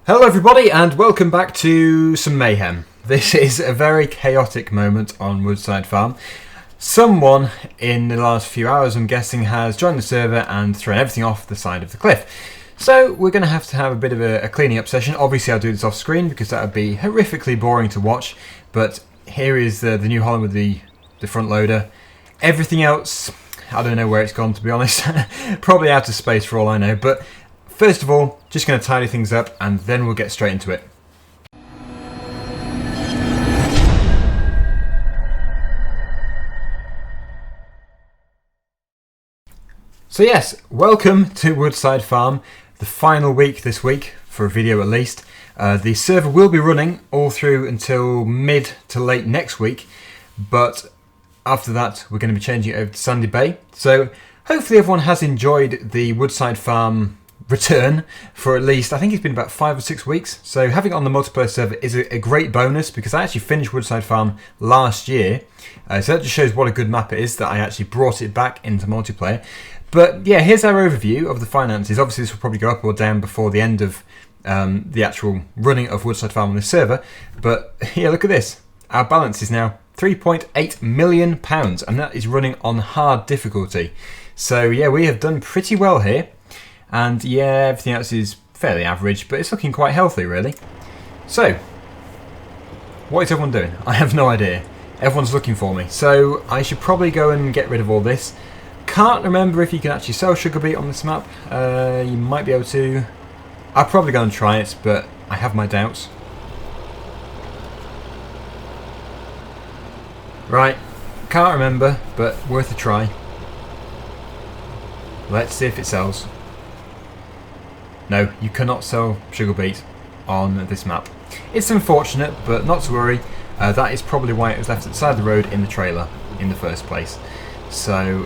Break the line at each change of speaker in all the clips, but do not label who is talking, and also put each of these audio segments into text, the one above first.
Hello everybody and welcome back to some mayhem. This is a very chaotic moment on Woodside Farm. Someone in the last few hours, I'm guessing, has joined the server and thrown everything off the side of the cliff. So we're going to have a bit of a cleaning up session. Obviously I'll do this off screen because that would be horrifically boring to watch, but here is the New Holland with the front loader. Everything else, I don't know where it's gone, to be honest. Probably out of space for all I know, but first of all, just going to tidy things up and then we'll get straight into it. So yes, welcome to Woodside Farm, the final week this week, for a video at least. The server will be running all through until mid to late next week, but after that we're going to be changing it over to Sandy Bay. So hopefully everyone has enjoyed the Woodside Farm return for at least, I think it's been about 5 or 6 weeks. So having it on the multiplayer server is a great bonus because I actually finished Woodside Farm last year. So that just shows what a good map it is that I actually brought it back into multiplayer. But yeah, here's our overview of the finances. Obviously this will probably go up or down before the end of the actual running of Woodside Farm on the server. But yeah, look at this. Our balance is now £3.8 million and that is running on hard difficulty. So yeah, we have done pretty well here. And yeah, everything else is fairly average, but it's looking quite healthy really. So, what is everyone doing? I have no idea. Everyone's looking for me. So I should probably go and get rid of all this. Can't remember if you can actually sell sugar beet on this map. You might be able to. I'll probably go and try it, but I have my doubts. Right, can't remember, but worth a try. Let's see if it sells. No, you cannot sell sugar beet on this map. It's unfortunate, but not to worry. That is probably why it was left at the side of the road in the trailer in the first place. So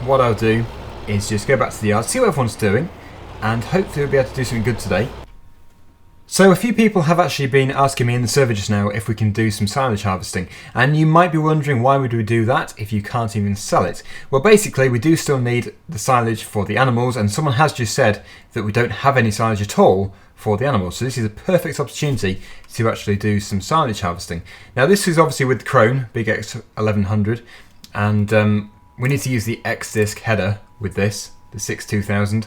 what I'll do is just go back to the yard, see what everyone's doing, and hopefully we'll be able to do something good today. So a few people have actually been asking me in the server just now if we can do some silage harvesting, and you might be wondering why would we do that if you can't even sell it. Well, basically we do still need the silage for the animals, and someone has just said that we don't have any silage at all for the animals, so this is a perfect opportunity to actually do some silage harvesting. Now this is obviously with the Krone, Big X 1100, and we need to use the X-Disc header with this, the 62000.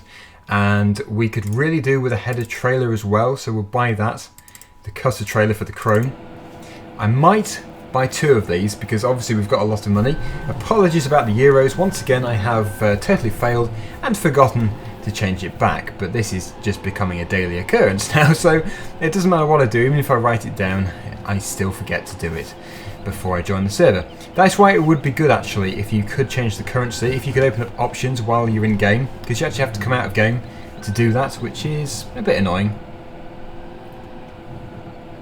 And we could really do with a header trailer as well, so we'll buy that, the cutter trailer for the Krone. I might buy 2 of these because obviously we've got a lot of money. Apologies about the euros, once again I have totally failed and forgotten to change it back, but this is just becoming a daily occurrence now, so it doesn't matter what I do, even if I write it down, I still forget to do it before I join the server. That's why it would be good actually if you could change the currency, if you could open up options while you're in game, because you actually have to come out of game to do that, which is a bit annoying.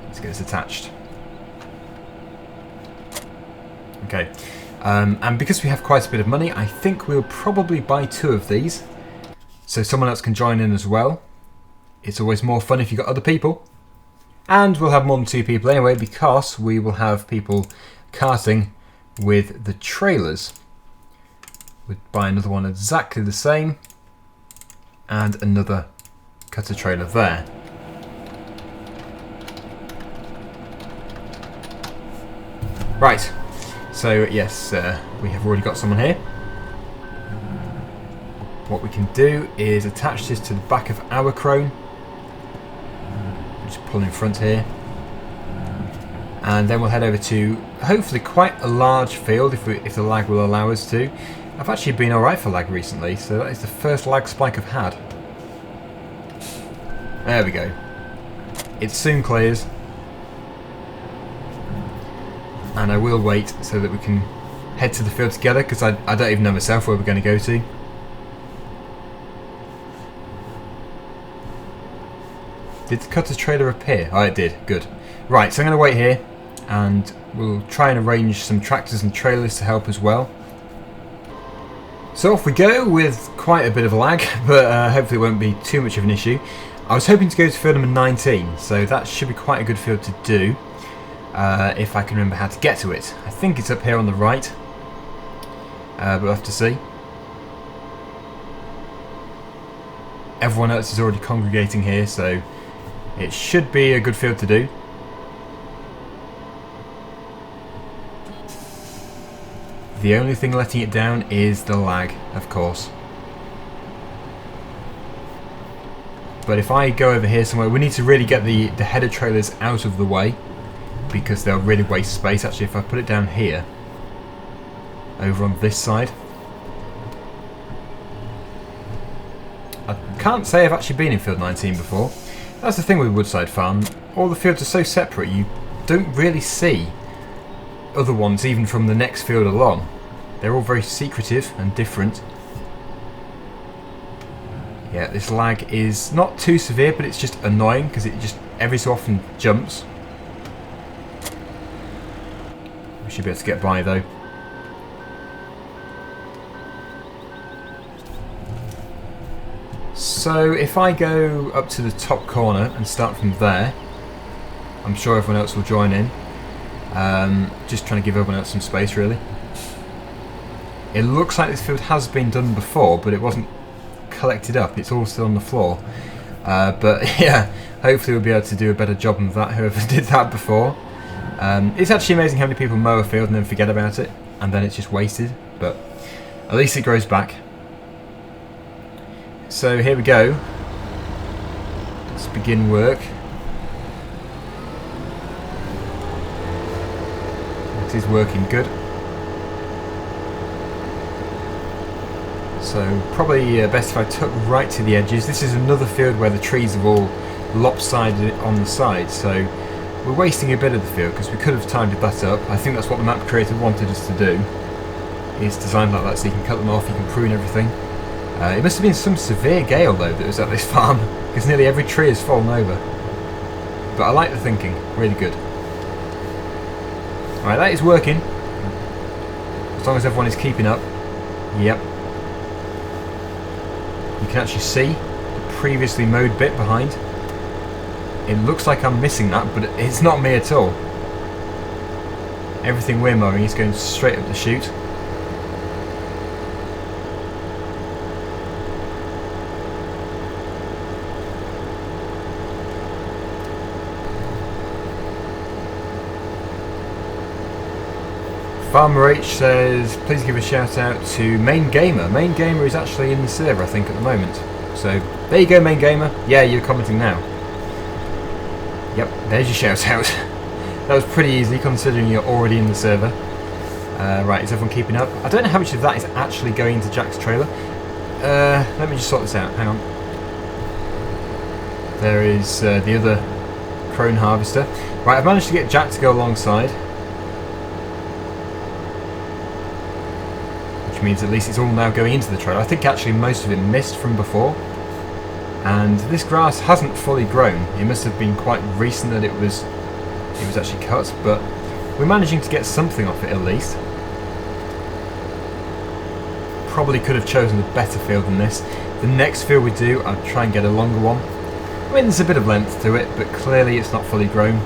Let's get this attached. Okay, and because we have quite a bit of money, I think we'll probably buy 2 of these, so someone else can join in as well. It's always more fun if you've got other people. And we'll have more than 2 people anyway, because we will have people carting with the trailers. We'd buy another one exactly the same, and another cutter trailer there. Right, so yes, we have already got someone here. What we can do is attach this to the back of our Krone. Just pull in front here, and then we'll head over to hopefully quite a large field if the lag will allow us to. I've actually been alright for lag recently, so that is the first lag spike I've had. There we go. It soon clears, and I will wait so that we can head to the field together because I don't even know myself where we're going to go to. Did the cutter trailer appear? Oh, it did. Good. Right, so I'm going to wait here and we'll try and arrange some tractors and trailers to help as well. So off we go with quite a bit of a lag, but hopefully it won't be too much of an issue. I was hoping to go to field number 19, so that should be quite a good field to do if I can remember how to get to it. I think it's up here on the right, but we'll have to see. Everyone else is already congregating here, so It should be a good field to do. The only thing letting it down is the lag, of course. But if I go over here somewhere, we need to really get the header trailers out of the way, because they'll really waste space. Actually, if I put it down here, over on this side. I can't say I've actually been in field 19 before. That's the thing with Woodside Farm. All the fields are so separate, you don't really see other ones even from the next field along. They're all very secretive and different. Yeah, this lag is not too severe, but it's just annoying because it just every so often jumps. We should be able to get by though. So if I go up to the top corner and start from there, I'm sure everyone else will join in. Just trying to give everyone else some space really. It looks like this field has been done before, but it wasn't collected up. It's all still on the floor. But yeah, hopefully we'll be able to do a better job than that, whoever did that before. It's actually amazing how many people mow a field and then forget about it, and then it's just wasted, but at least it grows back. So here we go. Let's begin work. It is working good. So probably best if I tuck right to the edges. This is another field where the trees are all lopsided on the side, so we're wasting a bit of the field because we could have timed that up. I think that's what the map creator wanted us to do, is designed like that so you can cut them off, you can prune everything. It must have been some severe gale though that was at this farm, because nearly every tree has fallen over. But I like the thinking, really good. Alright, that is working. As long as everyone is keeping up. Yep. You can actually see the previously mowed bit behind. It looks like I'm missing that, but it's not me at all. Everything we're mowing is going straight up the chute. Farmer H says, please give a shout out to Main Gamer. Main Gamer is actually in the server, I think, at the moment. So, there you go, Main Gamer. Yeah, you're commenting now. Yep, there's your shout out. That was pretty easy considering you're already in the server. Right, is everyone keeping up? I don't know how much of that is actually going into Jack's trailer. Let me just sort this out, hang on. There is the other crone harvester. Right, I've managed to get Jack to go alongside. Which means at least it's all now going into the trailer. I think actually most of it missed from before. And this grass hasn't fully grown. It must have been quite recent that it was actually cut, but we're managing to get something off it at least. Probably could have chosen a better field than this. The next field we do, I'll try and get a longer one. I mean, there's a bit of length to it, but clearly it's not fully grown.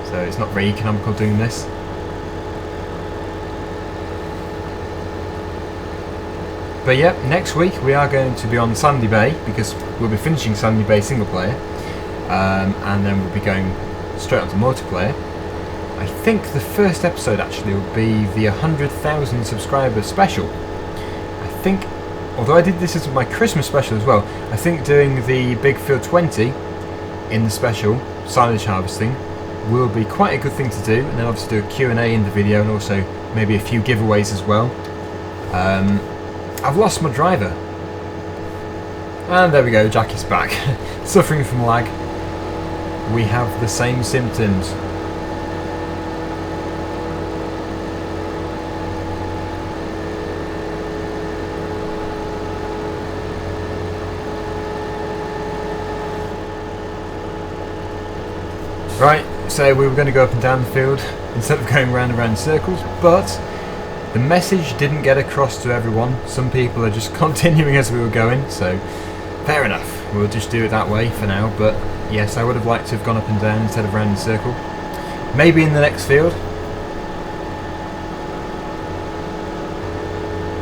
So it's not very economical doing this. But yeah, next week we are going to be on Sandy Bay, because we'll be finishing Sandy Bay single player, and then we'll be going straight on to multiplayer. I think the first episode actually will be the 100,000 subscriber special. I think, although I did this as my Christmas special as well, I think doing the Big Field 20 in the special, silage harvesting, will be quite a good thing to do, and then obviously do a Q&A in the video, and also maybe a few giveaways as well. I've lost my driver. And there we go, Jack is back. Suffering from lag. We have the same symptoms. Right, so we were going to go up and down the field instead of going round and round in circles, but the message didn't get across to everyone. Some people are just continuing as we were going, so fair enough. We'll just do it that way for now, but yes, I would have liked to have gone up and down instead of round in a circle. Maybe in the next field.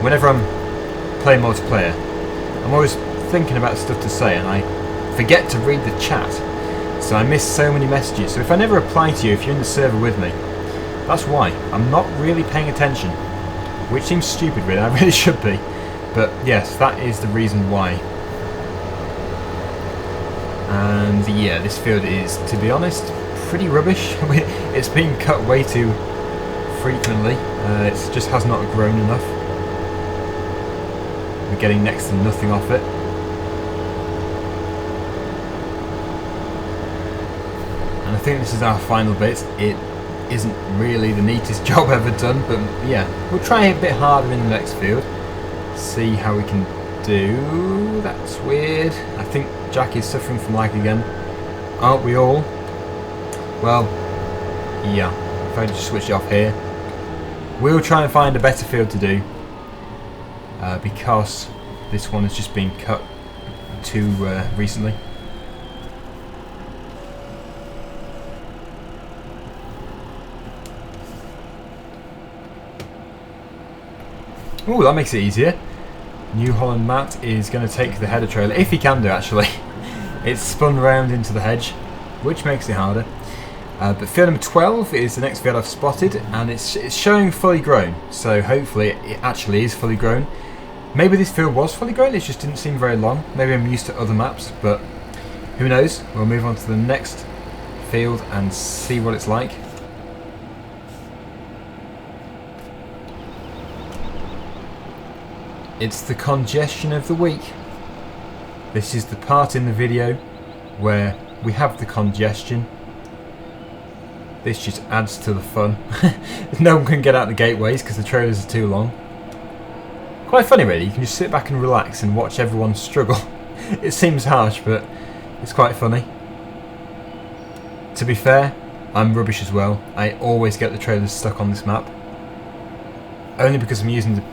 Whenever I'm playing multiplayer, I'm always thinking about stuff to say, and I forget to read the chat. So I miss so many messages. So if I never reply to you, if you're in the server with me, that's why. I'm not really paying attention. Which seems stupid really, I really should be. But yes, that is the reason why. And yeah, this field is, to be honest, pretty rubbish. It's been cut way too frequently. It just has not grown enough. We're getting next to nothing off it. And I think this is our final bit. It isn't really the neatest job ever done, but yeah, we'll try a bit harder in the next field. See how we can do. That's weird. I think Jack is suffering from lag again. Aren't we all? Well, yeah. If I just switch it off here, we'll try and find a better field to do. Because this one has just been cut too recently. Ooh, that makes it easier. New Holland Matt is going to take the header trailer, if he can do actually. It's spun round into the hedge, which makes it harder. But field number 12 is the next field I've spotted, and it's showing fully grown, so hopefully it actually is fully grown. Maybe this field was fully grown, it just didn't seem very long. Maybe I'm used to other maps, but who knows. We'll move on to the next field and see what it's like. It's the congestion of the week. This is the part in the video where we have the congestion. This just adds to the fun. No one can get out the gateways because the trailers are too long. Quite funny really, you can just sit back and relax and watch everyone struggle. It seems harsh, but it's quite funny. To be fair, I'm rubbish as well. I always get the trailers stuck on this map. Only because I'm using the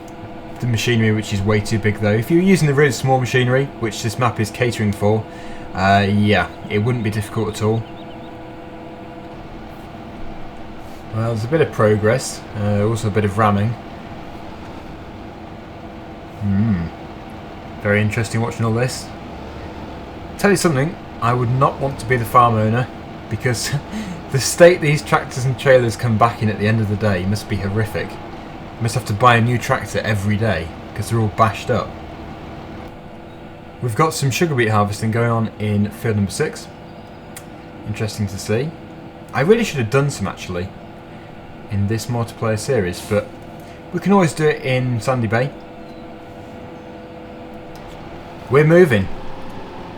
machinery, which is way too big though. If you're using the really small machinery, which this map is catering for, yeah, it wouldn't be difficult at all. Well, there's a bit of progress, also a bit of ramming. Very interesting watching all this. Tell you something, I would not want to be the farm owner, because the state these tractors and trailers come back in at the end of the day must be horrific. You must have to buy a new tractor every day because they're all bashed up. We've got some sugar beet harvesting going on in field number 6. Interesting to see. I really should have done some actually in this multiplayer series, but we can always do it in Sandy Bay. We're moving.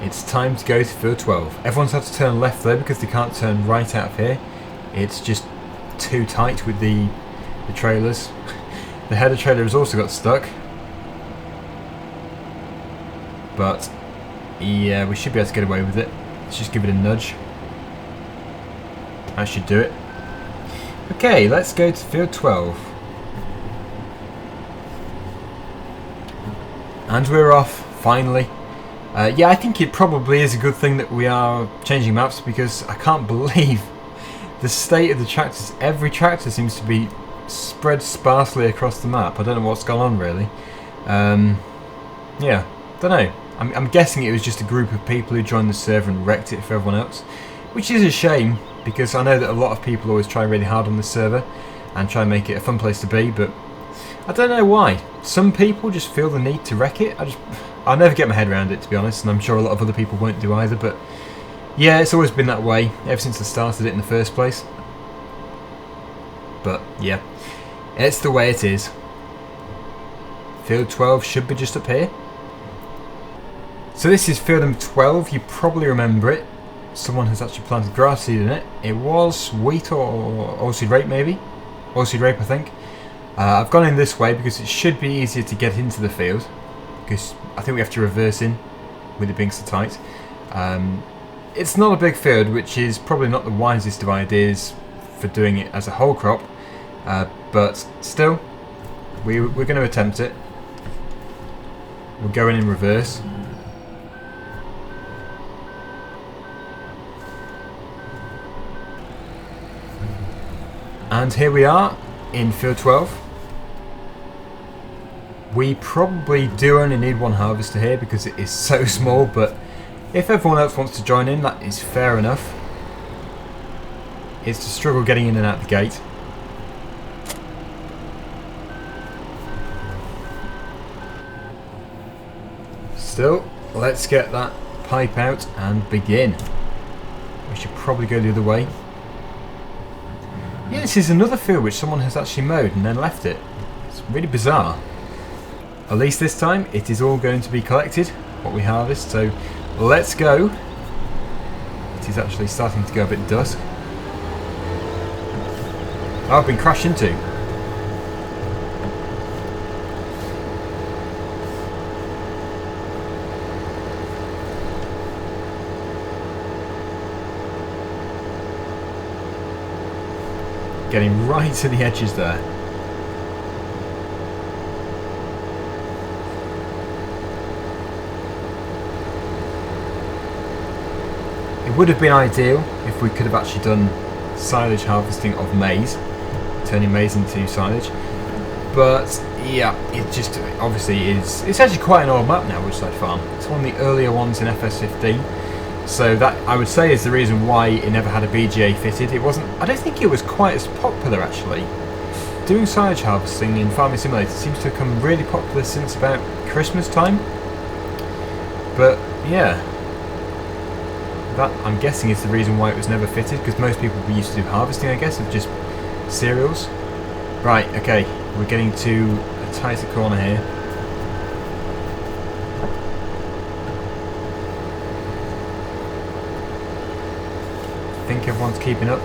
It's time to go to field 12. Everyone's had to turn left though because they can't turn right out of here. It's just too tight with the trailers. The header trailer has also got stuck. But yeah, we should be able to get away with it. Let's just give it a nudge. That should do it. Okay, let's go to field 12. And we're off, finally. Yeah, I think it probably is a good thing that we are changing maps, because I can't believe the state of the tractors. Every tractor seems to be spread sparsely across the map. I don't know what's gone on really. Yeah, don't know. I'm guessing it was just a group of people who joined the server and wrecked it for everyone else, which is a shame, because I know that a lot of people always try really hard on this server and try and make it a fun place to be, but I don't know why. Some people just feel the need to wreck it. I'll never get my head around it, to be honest, and I'm sure a lot of other people won't do either, but yeah, it's always been that way ever since I started it in the first place. But yeah, it's the way it is. Field 12 should be just up here. So this is field number 12. You probably remember it. Someone has actually planted grass seed in it. It was wheat or oilseed rape maybe. Oilseed rape I think. I've gone in this way because it should be easier to get into the field, because I think we have to reverse in with it being so tight. It's not a big field, which is probably not the wisest of ideas for doing it as a whole crop, but still, we're going to attempt it. We're going in reverse. And here we are in field 12. We probably do only need one harvester here because it is so small, but If everyone else wants to join in, that is fair enough. It's to struggle getting in and out the gate. Still, let's get that pipe out and begin. We should probably go the other way. Yeah, this is another field which someone has actually mowed and then left it. It's really bizarre. At least this time it is all going to be collected, what we harvest, so let's go. It is actually starting to go a bit dusk. Oh, I've been crashed into. Getting right to the edges there. It would have been ideal if we could have actually done silage harvesting of maize, turning maize into silage. But yeah, it just obviously is. It's actually quite an old map now, Woodside Farm. It's one of the earlier ones in FS15. So that, I would say, is the reason why it never had a VGA fitted. It wasn't. I don't think it was quite as popular actually. Doing silage harvesting in Farming Simulator seems to have become really popular since about Christmas time. But yeah, that I'm guessing is the reason why it was never fitted, because most people were used to do harvesting, I guess, of just cereals. Right, okay, we're getting to a tighter corner here. I think everyone's keeping up.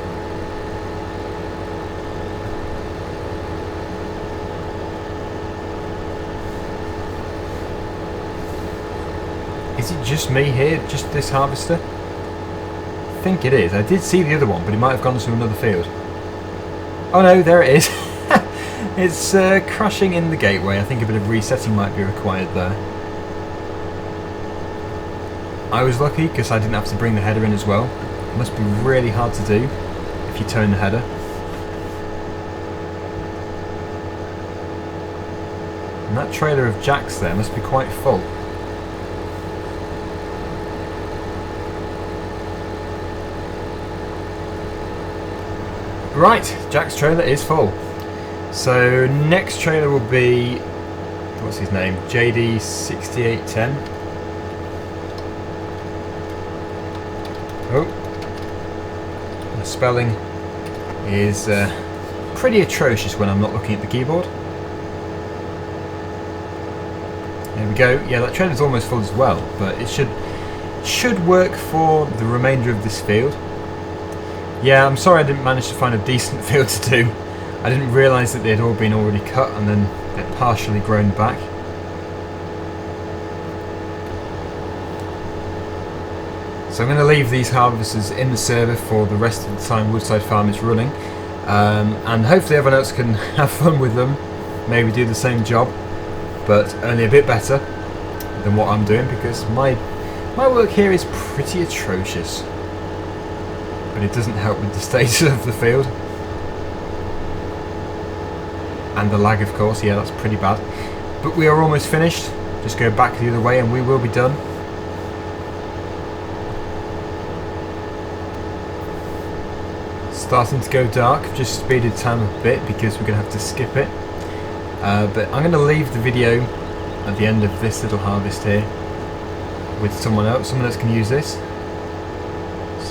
Is it just me here, just this harvester? I think it is. I did see the other one, but it might have gone to another field. Oh no, there it is. It's crashing in the gateway. I think a bit of resetting might be required there. I was lucky because I didn't have to bring the header in as well. It must be really hard to do if you turn the header. And that trailer of jacks there must be quite full. Right, Jack's trailer is full. So next trailer will be, what's his name? JD6810. Oh. The spelling is pretty atrocious when I'm not looking at the keyboard. There we go. Yeah, that trailer's almost full as well, but it should work for the remainder of this field. Yeah, I'm sorry I didn't manage to find a decent field to do. I didn't realise that they had all been already cut and then they'd partially grown back. So I'm going to leave these harvesters in the server for the rest of the time Woodside Farm is running, and hopefully everyone else can have fun with them, maybe do the same job, but only a bit better than what I'm doing, because my work here is pretty atrocious. But it doesn't help with the status of the field. And the lag, of course, yeah, that's pretty bad. But we are almost finished. Just go back the other way and we will be done. Starting to go dark. I've just speeded time a bit because we're going to have to skip it. But I'm going to leave the video at the end of this little harvest here with someone else. Someone else can use this.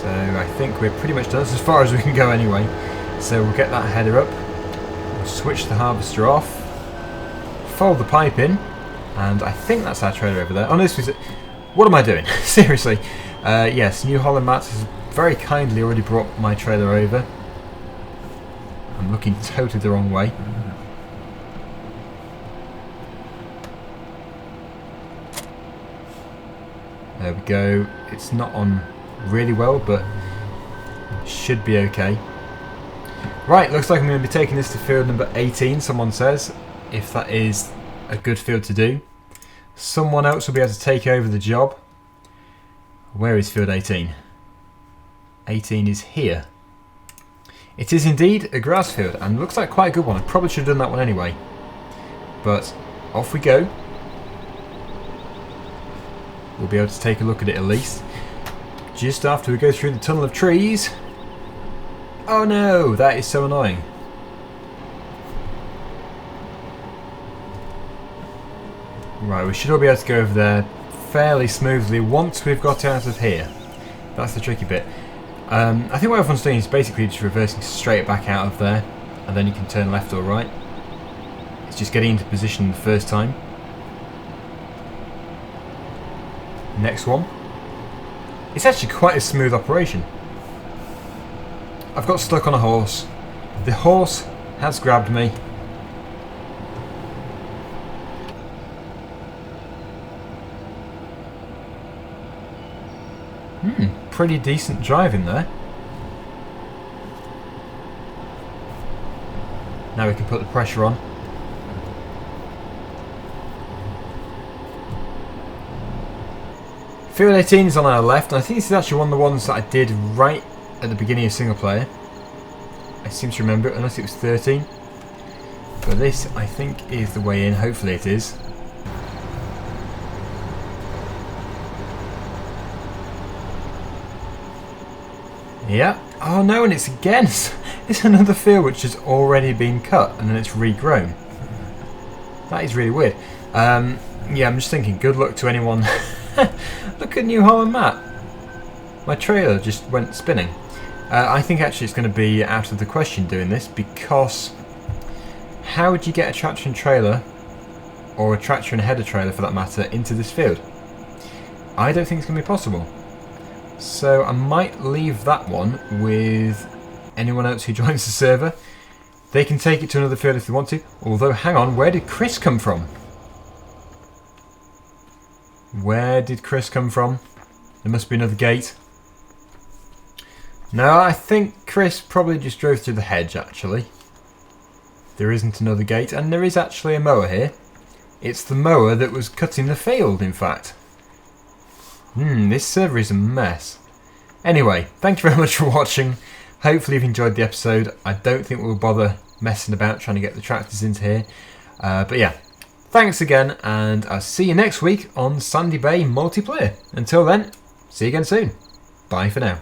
So I think we're pretty much done. That's as far as we can go anyway. So we'll get that header up. We'll switch the harvester off. Fold the pipe in. And I think that's our trailer over there. Oh no, this was it. What am I doing? Seriously. Yes, New Holland Mats has very kindly already brought my trailer over. I'm looking totally the wrong way. There we go. It's not on really well, but should be okay. Right, looks like I'm going to be taking this to field number 18, someone says, if that is a good field to do. Someone else will be able to take over the job. Where is field 18? 18 is here. It is indeed a grass field, and looks like quite a good one. I probably should have done that one anyway. But off we go. we'll be able to take a look at it at least. Just after we go through the tunnel of trees. Oh no, that is so annoying. Right, we should all be able to go over there fairly smoothly once we've got out of here. That's the tricky bit. I think what everyone's doing is basically just reversing straight back out of there, and then you can turn left or right. It's just getting into position the first time. Next one. It's actually quite a smooth operation. I've got stuck on a horse. The horse has grabbed me. Pretty decent driving there. Now we can put the pressure on. Field 18 is on our left, and I think this is actually one of the ones that I did right at the beginning of single player. I seem to remember it, unless it was 13. But this, I think, is the way in. Hopefully it is. Yeah. Oh no, and it's again. It's another field which has already been cut and then it's regrown. That is really weird. Yeah, I'm just thinking, good luck to anyone. Look at New Holland map. My trailer just went spinning. I think actually it's going to be out of the question doing this, because how would you get a tractor and trailer, or a tractor and a header trailer for that matter, into this field? I don't think it's going to be possible. So I might leave that one with anyone else who joins the server. They can take it to another field if they want to. Although, hang on, where did Chris come from? Where did Chris come from? There must be another gate. No, I think Chris probably just drove through the hedge, actually. There isn't another gate, and there is actually a mower here. It's the mower that was cutting the field, in fact. This server is a mess. Anyway, thank you very much for watching. Hopefully you've enjoyed the episode. I don't think we'll bother messing about trying to get the tractors into here. But yeah, thanks again, and I'll see you next week on Sandy Bay Multiplayer. Until then, see you again soon. Bye for now.